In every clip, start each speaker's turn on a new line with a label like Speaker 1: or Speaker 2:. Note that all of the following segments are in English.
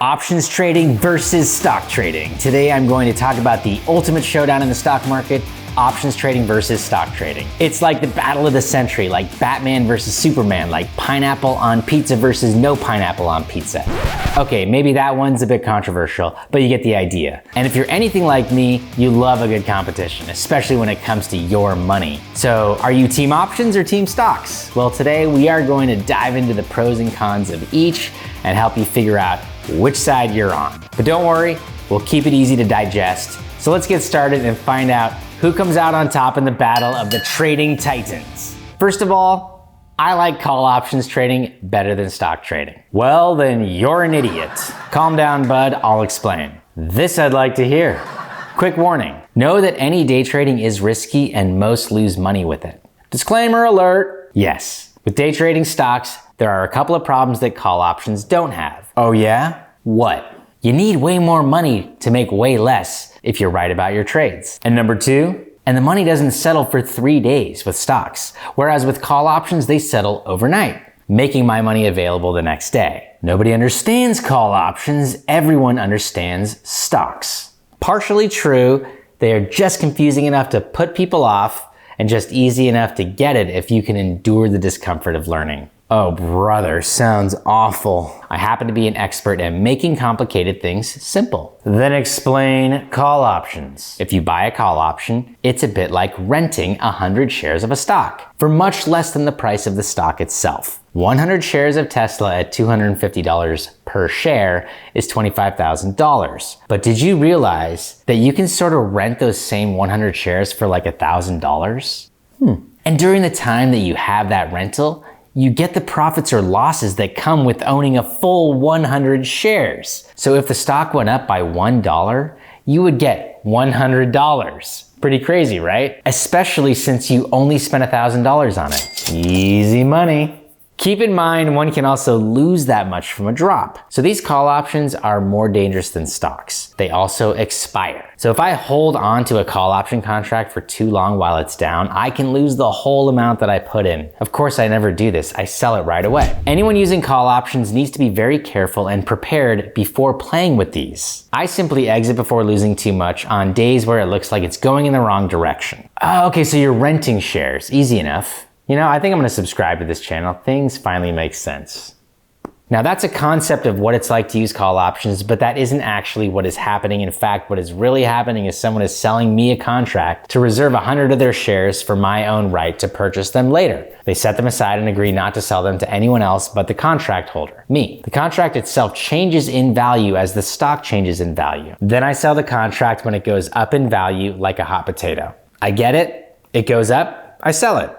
Speaker 1: options trading versus stock trading. Today I'm going to talk about the ultimate showdown in the stock market, options trading versus stock trading. It's like the battle of the century, like Batman versus Superman, like pineapple on pizza versus no pineapple on pizza. Okay, maybe that one's a bit controversial, but you get the idea. And if you're anything like me, you love a good competition, especially when it comes to your money. So are you team options or team stocks? Well, today we are going to dive into the pros and cons of each and help you figure out which side you're on. But don't worry, we'll keep it easy to digest. So let's get started and find out who comes out on top in the battle of the trading titans. First of all, I like call options trading better than stock trading. Well, then you're an idiot. Calm down, bud, I'll explain. This I'd like to hear. Quick warning, know that any day trading is risky and most lose money with it. Disclaimer alert. Yes, with day trading stocks, there are a couple of problems that call options don't have. Oh yeah? What? You need way more money to make way less if you're right about your trades. And number two, and the money doesn't settle for 3 days with stocks, whereas with call options, they settle overnight, making my money available the next day. Nobody understands call options, everyone understands stocks. Partially true, they are just confusing enough to put people off and just easy enough to get it if you can endure the discomfort of learning. Oh brother, sounds awful. I happen to be an expert at making complicated things simple. Then explain call options. If you buy a call option, it's a bit like renting 100 shares of a stock for much less than the price of the stock itself. 100 shares of Tesla at $250 per share is $25,000. But did you realize that you can sort of rent those same 100 shares for like $1,000? And during the time that you have that rental, you get the profits or losses that come with owning a full 100 shares. So if the stock went up by $1, you would get $100. Pretty crazy, right? Especially since you only spent $1,000 on it. Easy money. Keep in mind, one can also lose that much from a drop. So these call options are more dangerous than stocks. They also expire. So if I hold on to a call option contract for too long while it's down, I can lose the whole amount that I put in. Of course, I never do this. I sell it right away. Anyone using call options needs to be very careful and prepared before playing with these. I simply exit before losing too much on days where it looks like it's going in the wrong direction. Oh, okay, so you're renting shares. Easy enough. You know, I think I'm gonna subscribe to this channel. Things finally make sense. Now that's a concept of what it's like to use call options, but that isn't actually what is happening. In fact, what is really happening is someone is selling me a contract to reserve 100 of their shares for my own right to purchase them later. They set them aside and agree not to sell them to anyone else but the contract holder, me. The contract itself changes in value as the stock changes in value. Then I sell the contract when it goes up in value like a hot potato. I get it, it goes up, I sell it.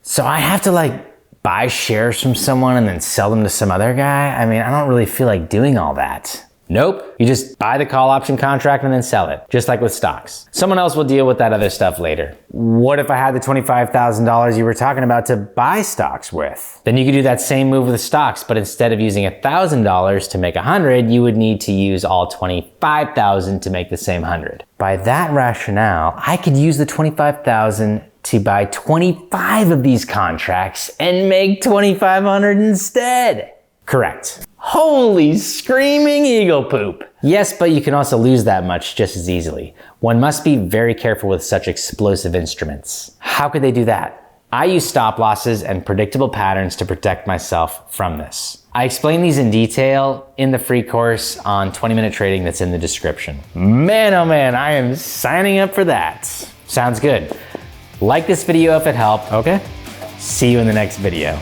Speaker 1: So I have to buy shares from someone and then sell them to some other guy? I mean, I don't really feel like doing all that. Nope, you just buy the call option contract and then sell it, just like with stocks. Someone else will deal with that other stuff later. What if I had the $25,000 you were talking about to buy stocks with? Then you could do that same move with stocks, but instead of using $1,000 to make 100, you would need to use all 25,000 to make the same 100. By that rationale, I could use the 25,000 to buy 25 of these contracts and make 2,500 instead. Correct. Holy screaming eagle poop. Yes, but you can also lose that much just as easily. One must be very careful with such explosive instruments. How could they do that? I use stop losses and predictable patterns to protect myself from this. I explain these in detail in the free course on 20-minute trading that's in the description. Man, oh man, I am signing up for that. Sounds good. Like this video if it helped, okay? See you in the next video.